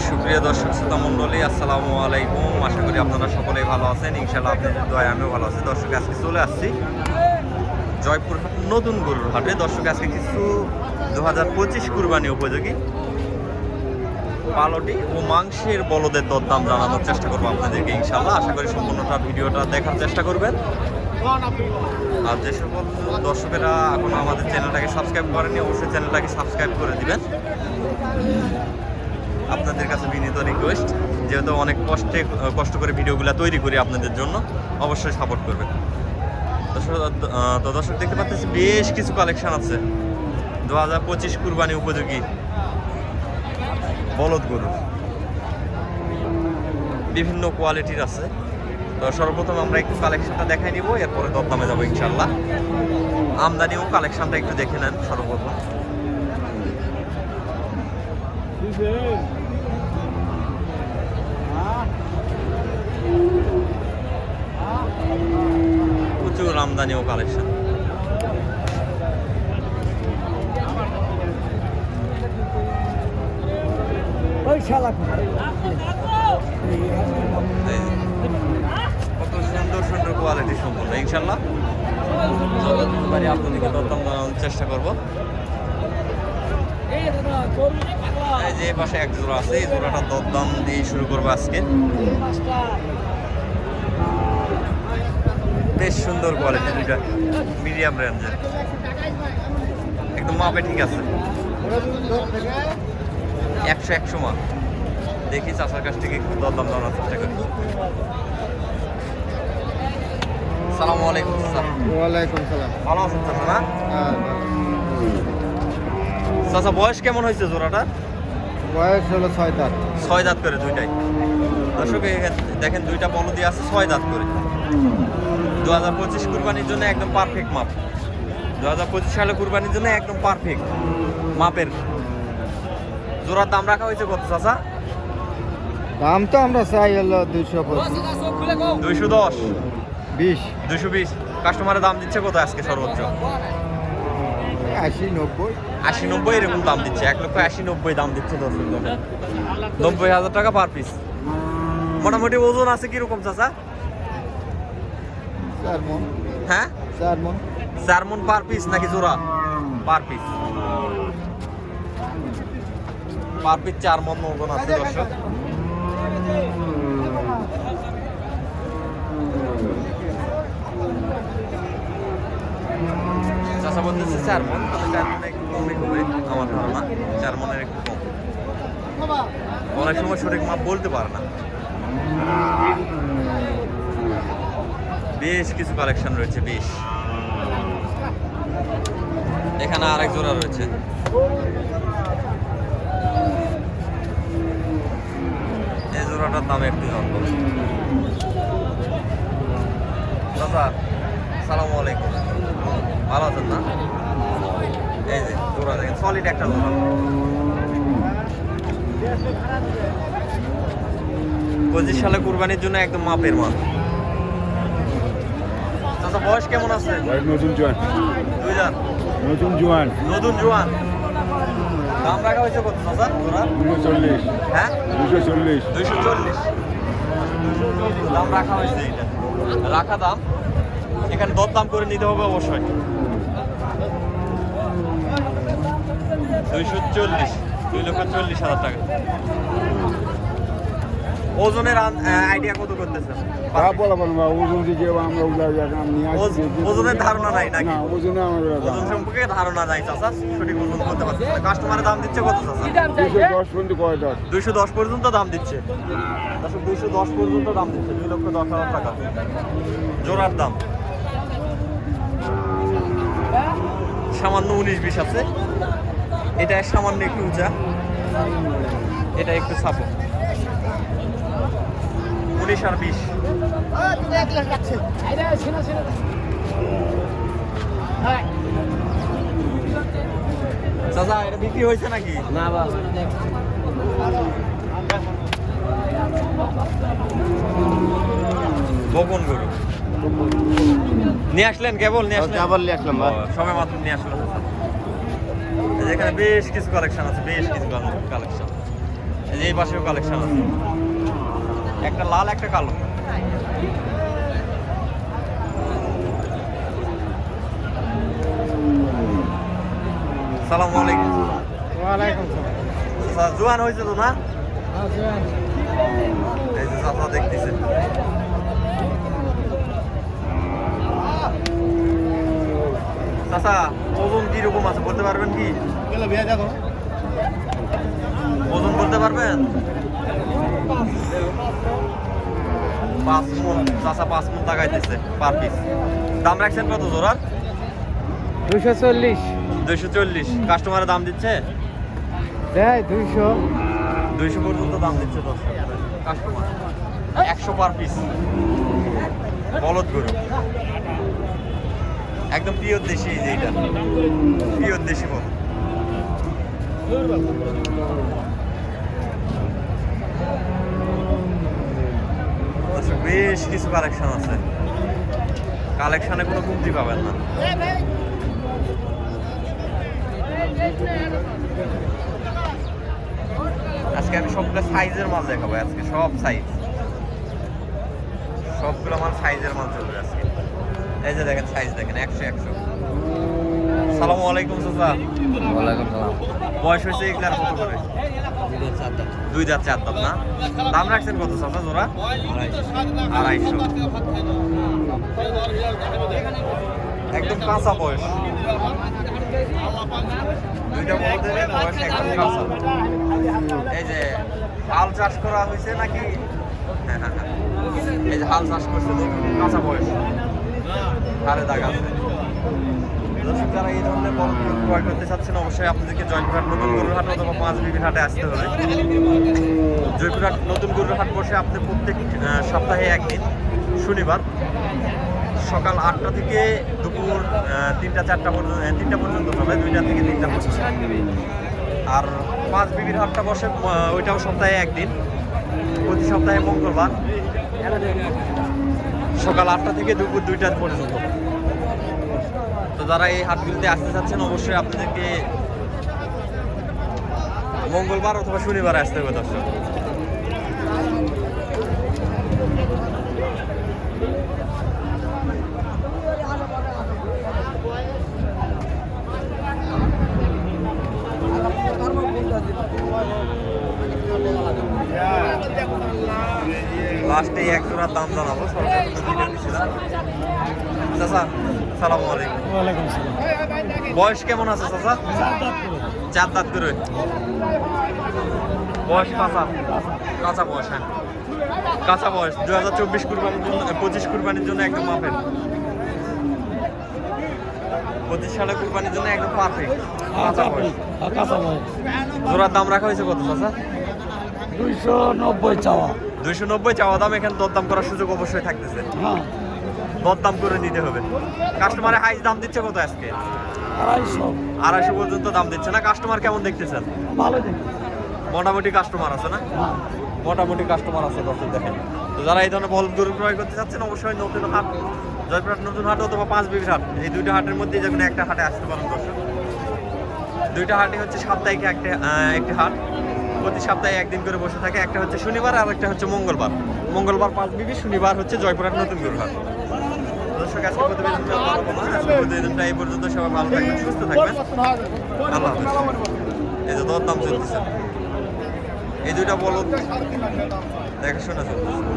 সুপ্রিয় দর্শক শ্রোতা মণ্ডলী, আসসালামু আলাইকুম। আশা করি আপনারা সকলেই ভালো আছেন। ইনশাআল্লাহ আপনাদের দয়ায় আমিও ভালো আছি। দর্শক আজকে চলে আসছি জয়পুর নতুন গরুর হাটে। দর্শক আজকে কিছু 2025 কুরবানি উপযোগী পালটি ও মাংসের বলদের দরদাম জানানোর চেষ্টা করবো আপনাদেরকে ইনশাআল্লাহ। আশা করি সম্পূর্ণটা ভিডিওটা দেখার চেষ্টা করবেন। আর যে সকল দর্শকেরা এখনো আমাদের চ্যানেলটাকে সাবস্ক্রাইব করেনি, অবশ্যই চ্যানেলটাকে সাবস্ক্রাইব করে দিবেন। আপনাদের কাছে বিনীত রিকোয়েস্ট, যেহেতু অনেক কষ্ট করে ভিডিওগুলো তৈরি করি আপনাদের জন্য, অবশ্যই সাপোর্ট করবেন। দর্শক দেখতে পাচ্ছি বেশ কিছু কালেকশন আছে 2025 কুরবানি উপযোগী বলদ গরু, বিভিন্ন কোয়ালিটির আছে। তো সর্বপ্রথম আমরা একটু কালেকশনটা দেখাই নিব, এরপরে দরদামে যাবো ইনশাল্লাহ। আমদানি ও কালেকশনটা একটু দেখে নেন সর্বপ্রথম। প্রচুর আমদানি ও কালেকশন। কত সুন্দর সুন্দর কোয়ালিটি সম্পূর্ণ। ইনশাল্লাহ যতটুকু পারি আপনাদেরকে দরদাম দেওয়ার চেষ্টা করবো। এই যে পাশে এক জোড়া আছে, এই জোড়াটা দরদাম দিয়ে শুরু করবো আজকে। বেশ সুন্দর কোয়ালিটি, দুইটা মিডিয়াম রেঞ্জের, একদম মাপে ঠিক আছে। 100 মাপ। দেখি চাষার কাছ থেকে একটু দরদাম দেওয়ার চেষ্টা করি। সালামু আলাইকুম স্যার। ওয়ালাইকুম সালাম। ভালো আছেন চাচা? না চাচা, বয়স কেমন হয়েছে জোড়াটা? বয়স হলো 6 দাঁত। 6 দাঁত করে দুইটাই। দর্শক দেখেন দুইটা বলদি আছে 6 দাঁত করে। 2025 কুরবানির জন্য একদম পারফেক্ট মাপ। 2025 সালে কুরবানির জন্য একদম পারফেক্ট মাপের জোড়ার দাম রাখা হয়েছে কত চাচা? দাম তো আমরা চাই হলো 210 220। কাস্টমারের দাম দিচ্ছে কত আজকে সর্বোচ্চ? 80-90 এরকম দাম দিচ্ছে। 1,80,90 দাম দিচ্ছে দর্শক। 90,000 টাকা পার পিস। মোটামুটি ওজন আছে কিরকম চাচা? 4 মণ। হ্যাঁ 4 মণ। 4 মণ পার পিস নাকি জোড়া? Per piece. পার পিস 4 মণ ওজন আছে দর্শক। চাচা বলতেছে 4 মণ, তাহলে 4 মণে একটু কমই হবে আমার ধারণা। 4 মণের একটু কম। অনেক সময় সঠিক মাপ বলতে পারে না। বেশ কিছু কালেকশন রয়েছে, বেশ। এখানে আরেক জোড়া রয়েছে। এই জোড়াটার দাম একটু জানবো। চাচা সালামু আলাইকুম, ভালো আছেন না? এই যে জোড়া দেখেন, সলিড একটা জোড়া। 25 সালে কুরবানির জন্য একদম মাপের মাল। চাচা বয়স কেমন আছে? নতুন জোয়ান। 2 দাঁত। নতুন জোয়ান। দাম রাখা হয়েছে কত চাচা জোড়া? 240। হ্যাঁ 240। 240 দাম রাখা হয়েছে। এটা রাখা দাম, এখানে দরদাম করে নিতে হবে অবশ্যই। 240, 2,40,000 টাকা। ওজনের আইডিয়া কত করতেছেন? ওজনের ধারণা নাই নাকি? ওজন সম্পর্কে ধারণা নাই চাচা, সঠিক ওজন করতে পারছে না। কাস্টমারের দাম দিচ্ছে কত চাচা? 210 পর্যন্ত দাম দিচ্ছে। 210 পর্যন্ত দাম দিচ্ছে। 2,10,000 টাকা জোড়ার দাম। সামান্য 19-20 আছে। এটা সামান্য একটু উঁচা, এটা একটু সাপো। 19 আর 20। চাচা এটা বিক্রি হয়েছে নাকি? না বাবা। বকন গরু নিয়ে আসলেন? কেবল নিয়ে আসলেন? সবে মাত্র নিয়ে আসলেন। এখানে বেশ কিছু কালেকশন আছে, বেশ কিছু কালেকশন। এই পাশেও কালেকশন আছে, একটা লাল একটা কালো। সালাম আলাইকুম। ওয়ালাইকুম সালাম। জোয়ান হয়েছে তো না? এই যে চাচা দেখতেছে। চাচা ওজন কিরকম আছে বলতে পারবেন কি? ওজন বলতে পারবেন? 5 মণ। চাচা 5 মণ লাগাইতেছে পার পিস। দাম রাখছেন কত জোড়ার? 240 240। কাস্টমারের দাম দিচ্ছে? দেয় 200 পর্যন্ত দাম দিচ্ছে কাস্টমার। 100 per piece. বলদ গরু একদম পিওর দেশি, এই যে এটা পিওর দেশি বলদ। বেশ কিছু কালেকশন আছে, কালেকশনে কোনো কমতি পাবেন না। আজকে আমি সবগুলো সাইজের মাল দেখাবো, আজকে সব সাইজ, সবগুলো মাল সাইজের মাল চলবে আজকে। এই যে দেখেন সাইজ দেখেন, 100। সালামু আলাইকুম চাচা। ওয়ালাইকুম সালাম। বয়স হয়েছে এগুলার কত করে? 2 দাঁত 4 দাঁত না? দাম রাখছেন কত চাচা জোড়া? 250। একদম কাঁচা বয়স, দুইটা বলদের বয়স একদম কাঁচা। এই যে হাল চাষ করা হয়েছে নাকি? হ্যাঁ, এই যে হাল চাষ করছে তো, কাঁচা বয়স, হারে দাগ আছে। দর্শক যারা এই ধরনের বল ক্রয় করতে চাচ্ছেন অবশ্যই আপনাদেরকে জয়পুরহাট নতুন গরুর হাট অথবা 5 বিবির হাটে আসতে হবে। জয়পুরহাট নতুন গরুর হাট বসে আপনি প্রত্যেক সপ্তাহে একদিন শনিবার সকাল 8টা থেকে দুপুর 3টা পর্যন্ত হবে, 2টা থেকে 3টা পর্যন্ত। আর 5 বিবির হাটটা বসে ওইটাও সপ্তাহে একদিন, প্রতি সপ্তাহে মঙ্গলবার সকাল 8টা থেকে দুপুর 2টা পর্যন্ত। তো যারা এই হাটগুলিতে আসতে চাচ্ছেন অবশ্যই আপনাদেরকে মঙ্গলবার অথবা শনিবার আসতে হবে দর্শক। লাস্টে 1 জোড়ার দাম জানাবো, চাচা সালামু আলাইকুম। ওয়ালাইকুম সালাম। বয়স কেমন আছে চাচা? 4 দাঁত করে বয়স, কাঁচা বয়স। হ্যাঁ, কাঁচা বয়স। 2024 কুরবানির জন্য 25 কুরবানির জন্য একদম মাপের, 25 সালে কুরবানির জন্য একদম পারফেক্ট কাঁচা বয়স। জোড়ার দাম রাখা হয়েছে কত চাচা? 290 চাওয়া। 290 চাওয়া দাম। এখানে দরদাম করার সুযোগ অবশ্যই থাকতেছে, হ্যাঁ, দরদাম করে নিতে হবে। কাস্টমারে হাইস দাম দিচ্ছে কত আজকে? 250 পর্যন্ত দাম দিচ্ছে না? কাস্টমার কেমন দেখতেছেন? ভালো দেখি। মোটামুটি কাস্টমার আছে না? মোটামুটি কাস্টমার আছে দর্শক দেখেন। তো যারা এই ধরনের বলদ গরু ক্রয় করতে চাচ্ছেন অবশ্যই নতুন হাট, জয়পুরহাট নতুন হাট অথবা 5 বিবির হাট, এই 2টা হাটের মধ্যে যে কোনো একটা হাটে আসতে পারেন দর্শক। 2টা হাটই হচ্ছে সাপ্তাহিক একটি হাট, প্রতি সপ্তাহে একদিন করে বসে থাকে। একটা হচ্ছে শনিবার আর একটা হচ্ছে মঙ্গলবার। মঙ্গলবার 5 বিবি, শনিবার হচ্ছে জয়পুরহাট নতুন গরু হাট। দর্শক আজকে প্রতিবেদনটা এই পর্যন্ত। সবাই ভালো থাকবেন, সুস্থ থাকবেন, আল্লাহ হাফেজ। এই যে দরদাম চলতেছে, এই 2টা বলদ দেখাশোনা চলতেছে।